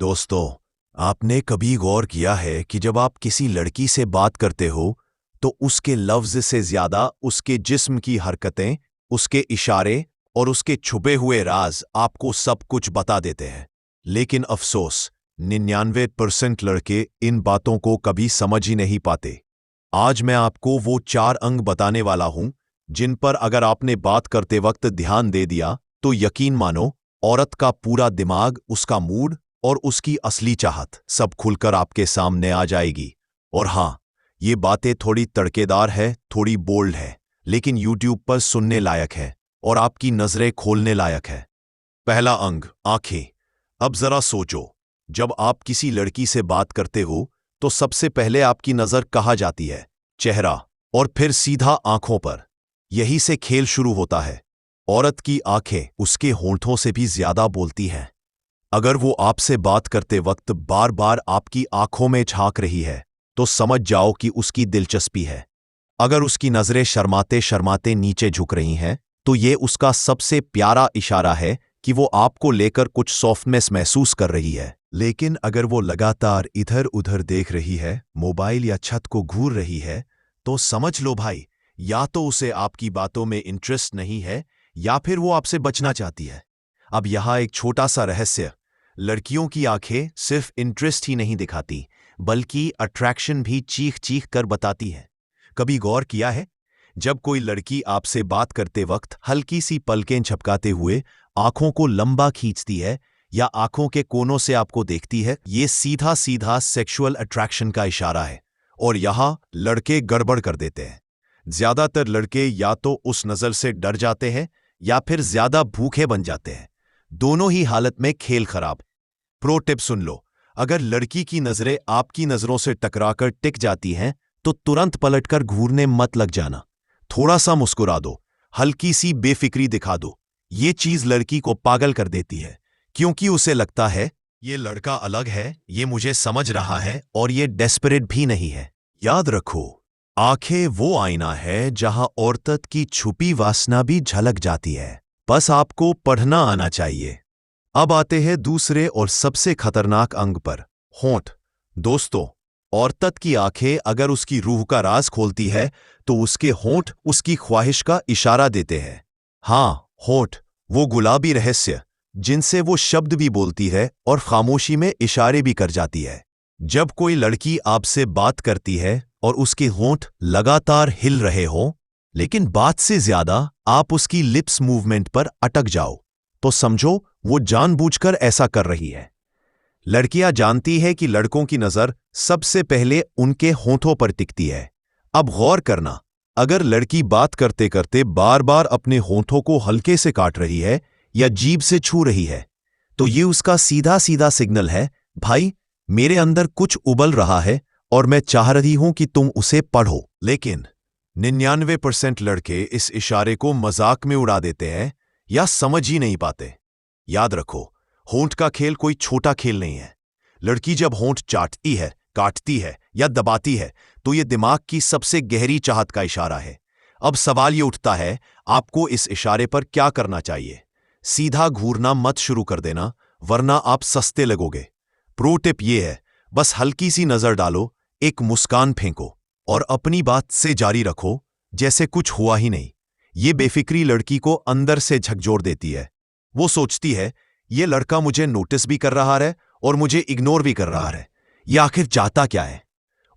दोस्तों, आपने कभी गौर किया है कि जब आप किसी लड़की से बात करते हो तो उसके लफ्ज से ज्यादा उसके जिस्म की हरकतें, उसके इशारे और उसके छुपे हुए राज आपको सब कुछ बता देते हैं। लेकिन अफसोस, 99% लड़के इन बातों को कभी समझ ही नहीं पाते। आज मैं आपको वो 4 अंग बताने वाला हूं जिन पर अगर आपने बात करते वक्त ध्यान दे दिया तो यकीन मानो, औरत का पूरा दिमाग, उसका मूड और उसकी असली चाहत सब खुलकर आपके सामने आ जाएगी। और हाँ, ये बातें थोड़ी तड़केदार है, थोड़ी बोल्ड है, लेकिन यूट्यूब पर सुनने लायक है और आपकी नजरें खोलने लायक है। पहला अंग, आंखें। अब जरा सोचो, जब आप किसी लड़की से बात करते हो तो सबसे पहले आपकी नजर कहाँ जाती है? चेहरा, और फिर सीधा आंखों पर। यही से खेल शुरू होता है। औरत की आंखें उसके होंठों से भी ज्यादा बोलती हैं। अगर वो आपसे बात करते वक्त बार बार आपकी आंखों में झांक रही है तो समझ जाओ कि उसकी दिलचस्पी है। अगर उसकी नजरें शर्माते शर्माते नीचे झुक रही हैं तो ये उसका सबसे प्यारा इशारा है कि वो आपको लेकर कुछ सॉफ्टनेस महसूस कर रही है। लेकिन अगर वो लगातार इधर उधर देख रही है, मोबाइल या छत को घूर रही है, तो समझ लो भाई, या तो उसे आपकी बातों में इंटरेस्ट नहीं है या फिर वो आपसे बचना चाहती है। अब यहां एक छोटा सा रहस्य, लड़कियों की आंखें सिर्फ इंटरेस्ट ही नहीं दिखाती, बल्कि अट्रैक्शन भी चीख चीख कर बताती हैं। कभी गौर किया है, जब कोई लड़की आपसे बात करते वक्त हल्की सी पलकें झपकाते हुए आंखों को लंबा खींचती है या आंखों के कोनों से आपको देखती है, ये सीधा सीधा सेक्सुअल अट्रैक्शन का इशारा है। और यहां लड़के गड़बड़ कर देते हैं। ज्यादातर लड़के या तो उस नजर से डर जाते हैं या फिर ज्यादा भूखे बन जाते हैं। दोनों ही हालत में खेल खराब। प्रो टिप सुन लो, अगर लड़की की नजरें आपकी नजरों से टकराकर टिक जाती हैं तो तुरंत पलटकर घूरने मत लग जाना। थोड़ा सा मुस्कुरा दो, हल्की सी बेफिक्री दिखा दो। ये चीज लड़की को पागल कर देती है, क्योंकि उसे लगता है ये लड़का अलग है, ये मुझे समझ रहा है और ये डेस्परेट भी नहीं है। याद रखो, आंखें वो आईना है जहां औरत की छुपी वासना भी झलक जाती है। बस आपको पढ़ना आना चाहिए। अब आते हैं दूसरे और सबसे खतरनाक अंग पर, होंठ। दोस्तों, औरत की आंखें अगर उसकी रूह का राज खोलती है तो उसके होंठ उसकी ख्वाहिश का इशारा देते हैं। हाँ, होंठ, वो गुलाबी रहस्य जिनसे वो शब्द भी बोलती है और खामोशी में इशारे भी कर जाती है। जब कोई लड़की आपसे बात करती है और उसके होंठ लगातार हिल रहे हो, लेकिन बात से ज्यादा आप उसकी लिप्स मूवमेंट पर अटक जाओ, तो समझो वो जानबूझकर ऐसा कर रही है। लड़कियां जानती है कि लड़कों की नजर सबसे पहले उनके होंठों पर टिकती है। अब गौर करना, अगर लड़की बात करते करते बार बार अपने होंठों को हल्के से काट रही है या जीभ से छू रही है, तो ये उसका सीधा सीधा सिग्नल है, भाई मेरे अंदर कुछ उबल रहा है और मैं चाह रही हूं कि तुम उसे पढ़ो। लेकिन 99% लड़के इस इशारे को मजाक में उड़ा देते हैं या समझ ही नहीं पाते। याद रखो, होंठ का खेल कोई छोटा खेल नहीं है। लड़की जब होंठ चाटती है, काटती है या दबाती है तो यह दिमाग की सबसे गहरी चाहत का इशारा है। अब सवाल ये उठता है, आपको इस इशारे पर क्या करना चाहिए? सीधा घूरना मत शुरू कर देना, वरना आप सस्ते लगोगे। प्रो टिप ये है, बस हल्की सी नजर डालो, एक मुस्कान फेंको और अपनी बात से जारी रखो जैसे कुछ हुआ ही नहीं। ये बेफिक्री लड़की को अंदर से झकझोर देती है। वो सोचती है, ये लड़का मुझे नोटिस भी कर रहा है और मुझे इग्नोर भी कर रहा है, ये आखिर चाहता क्या है?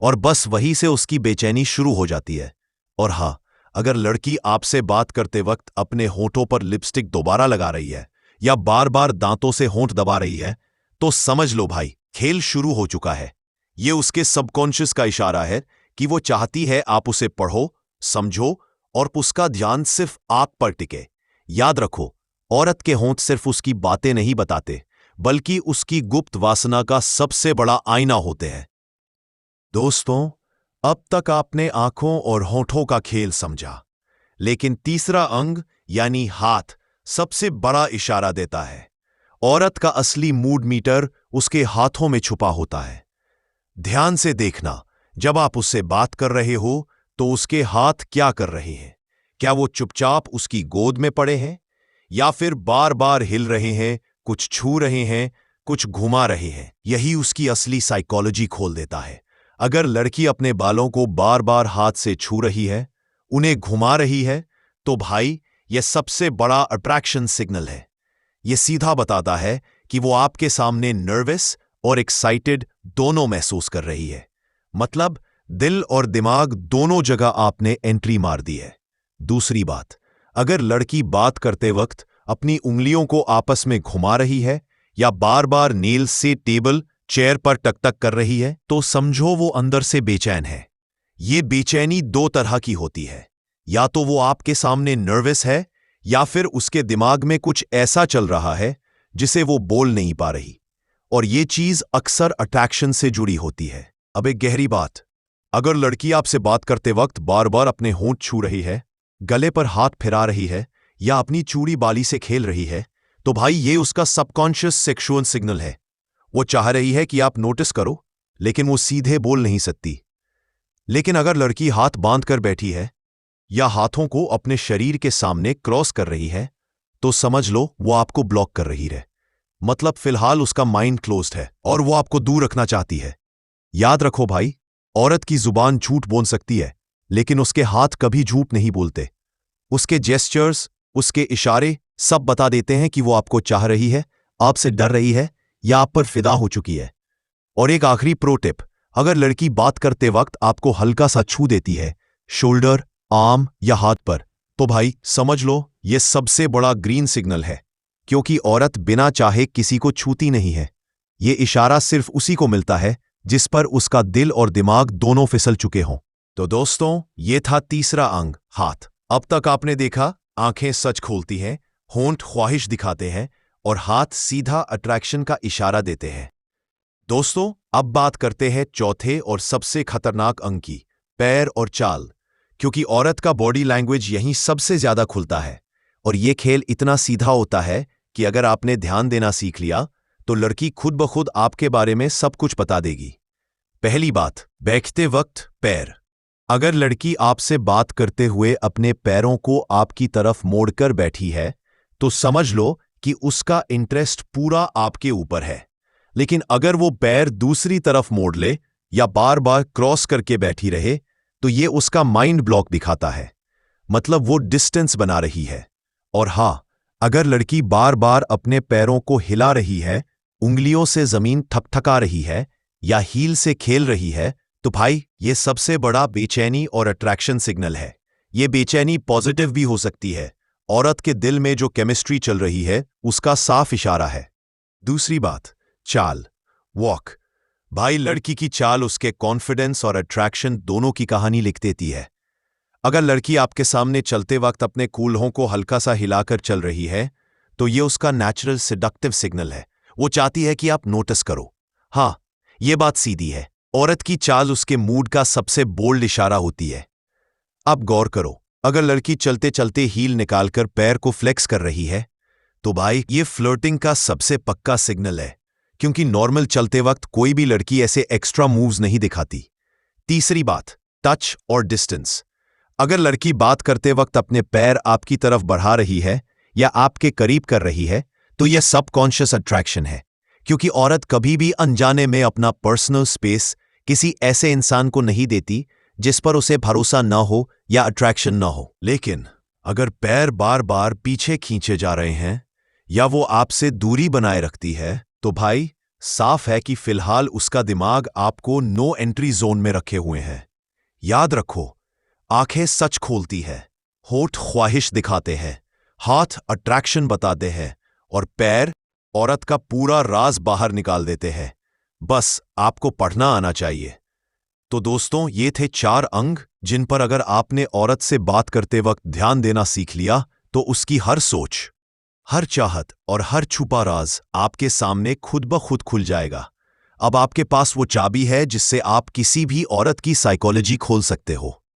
और बस वहीं से उसकी बेचैनी शुरू हो जाती है। और हां, अगर लड़की आपसे बात करते वक्त अपने होंठों पर लिपस्टिक दोबारा लगा रही है या बार बार दांतों से होंठ दबा रही है, तो समझ लो भाई, खेल शुरू हो चुका है। ये उसके सबकॉन्शियस का इशारा है कि वो चाहती है आप उसे पढ़ो, समझो और उसका ध्यान सिर्फ आप पर टिके। याद रखो, औरत के होंठ सिर्फ उसकी बातें नहीं बताते, बल्कि उसकी गुप्त वासना का सबसे बड़ा आईना होते हैं। दोस्तों, अब तक आपने आंखों और होंठों का खेल समझा, लेकिन तीसरा अंग यानी हाथ सबसे बड़ा इशारा देता है। औरत का असली मूड मीटर उसके हाथों में छुपा होता है। ध्यान से देखना, जब आप उससे बात कर रहे हो तो उसके हाथ क्या कर रहे हैं? क्या वो चुपचाप उसकी गोद में पड़े हैं या फिर बार बार हिल रहे हैं, कुछ छू रहे हैं, कुछ घुमा रहे हैं, यही उसकी असली साइकोलॉजी खोल देता है। अगर लड़की अपने बालों को बार बार हाथ से छू रही है, उन्हें घुमा रही है, तो भाई यह सबसे बड़ा अट्रैक्शन सिग्नल है। यह सीधा बताता है कि वो आपके सामने नर्वस और एक्साइटेड दोनों महसूस कर रही है। मतलब दिल और दिमाग दोनों जगह आपने एंट्री मार दी है। दूसरी बात, अगर लड़की बात करते वक्त अपनी उंगलियों को आपस में घुमा रही है या बार बार नेल से टेबल चेयर पर टक-टक कर रही है, तो समझो वो अंदर से बेचैन है। ये बेचैनी दो तरह की होती है, या तो वो आपके सामने नर्वस है या फिर उसके दिमाग में कुछ ऐसा चल रहा है जिसे वो बोल नहीं पा रही, और ये चीज अक्सर अट्रैक्शन से जुड़ी होती है। अब एक गहरी बात, अगर लड़की आपसे बात करते वक्त बार बार अपने होंठ छू रही है, गले पर हाथ फिरा रही है या अपनी चूड़ी बाली से खेल रही है, तो भाई ये उसका सबकॉन्शियस सेक्सुअल सिग्नल है। वो चाह रही है कि आप नोटिस करो, लेकिन वो सीधे बोल नहीं सकती। लेकिन अगर लड़की हाथ बांध कर बैठी है या हाथों को अपने शरीर के सामने क्रॉस कर रही है, तो समझ लो वो आपको ब्लॉक कर रही है। मतलब फिलहाल उसका माइंड क्लोज्ड है और वो आपको दूर रखना चाहती है। याद रखो भाई, औरत की जुबान झूठ बोल सकती है, लेकिन उसके हाथ कभी झूठ नहीं बोलते। उसके जेस्चर्स, उसके इशारे सब बता देते हैं कि वो आपको चाह रही है, आपसे डर रही है या आप पर फिदा हो चुकी है। और एक आखिरी प्रो टिप, अगर लड़की बात करते वक्त आपको हल्का सा छू देती है, शोल्डर, आर्म या हाथ पर, तो भाई समझ लो ये सबसे बड़ा ग्रीन सिग्नल है, क्योंकि औरत बिना चाहे किसी को छूती नहीं है। ये इशारा सिर्फ उसी को मिलता है जिस पर उसका दिल और दिमाग दोनों फिसल चुके हों। तो दोस्तों, ये था तीसरा अंग, हाथ। अब तक आपने देखा, आंखें सच खोलती हैं, होंठ ख्वाहिश दिखाते हैं और हाथ सीधा अट्रैक्शन का इशारा देते हैं। दोस्तों, अब बात करते हैं चौथे और सबसे खतरनाक अंग की, पैर और चाल, क्योंकि औरत का बॉडी लैंग्वेज यहीं सबसे ज्यादा खुलता है। और ये खेल इतना सीधा होता है कि अगर आपने ध्यान देना सीख लिया तो लड़की खुद ब खुद आपके बारे में सब कुछ बता देगी। पहली बात, बैठते वक्त पैर। अगर लड़की आपसे बात करते हुए अपने पैरों को आपकी तरफ मोड़कर बैठी है, तो समझ लो कि उसका इंटरेस्ट पूरा आपके ऊपर है। लेकिन अगर वो पैर दूसरी तरफ मोड़ ले या बार बार क्रॉस करके बैठी रहे, तो ये उसका माइंड ब्लॉक दिखाता है। मतलब वो डिस्टेंस बना रही है। और हाँ, अगर लड़की बार बार अपने पैरों को हिला रही है, उंगलियों से जमीन ठकठका रही है या हील से खेल रही है, तो भाई ये सबसे बड़ा बेचैनी और अट्रैक्शन सिग्नल है। ये बेचैनी पॉजिटिव भी हो सकती है, औरत के दिल में जो केमिस्ट्री चल रही है उसका साफ इशारा है। दूसरी बात, चाल, वॉक। भाई लड़की की चाल उसके कॉन्फिडेंस और अट्रैक्शन दोनों की कहानी लिख देती है। अगर लड़की आपके सामने चलते वक्त अपने कूल्हों को हल्का सा हिलाकर चल रही है, तो ये उसका नेचुरल सिडक्टिव सिग्नल है। वो चाहती है कि आप नोटिस करो। हाँ, ये बात सीधी है, औरत की चाल उसके मूड का सबसे बोल्ड इशारा होती है। अब गौर करो, अगर लड़की चलते चलते हील निकालकर पैर को फ्लेक्स कर रही है, तो भाई ये फ्लर्टिंग का सबसे पक्का सिग्नल है, क्योंकि नॉर्मल चलते वक्त कोई भी लड़की ऐसे एक्स्ट्रा मूव्स नहीं दिखाती। तीसरी बात, टच और डिस्टेंस। अगर लड़की बात करते वक्त अपने पैर आपकी तरफ बढ़ा रही है या आपके करीब कर रही है, तो यह सबकॉन्शियस अट्रैक्शन है, क्योंकि औरत कभी भी अनजाने में अपना पर्सनल स्पेस किसी ऐसे इंसान को नहीं देती जिस पर उसे भरोसा न हो या अट्रैक्शन न हो। लेकिन अगर पैर बार बार पीछे खींचे जा रहे हैं या वो आपसे दूरी बनाए रखती है, तो भाई साफ है कि फिलहाल उसका दिमाग आपको नो एंट्री जोन में रखे हुए हैं। याद रखो, आंखें सच खोलती है, होठ ख्वाहिश दिखाते हैं, हाथ अट्रैक्शन बताते हैं और पैर औरत का पूरा राज बाहर निकाल देते हैं। बस आपको पढ़ना आना चाहिए। तो दोस्तों, ये थे 4 अंग जिन पर अगर आपने औरत से बात करते वक्त ध्यान देना सीख लिया, तो उसकी हर सोच, हर चाहत और हर छुपा राज आपके सामने खुद ब खुद खुल जाएगा। अब आपके पास वो चाबी है जिससे आप किसी भी औरत की साइकोलॉजी खोल सकते हो।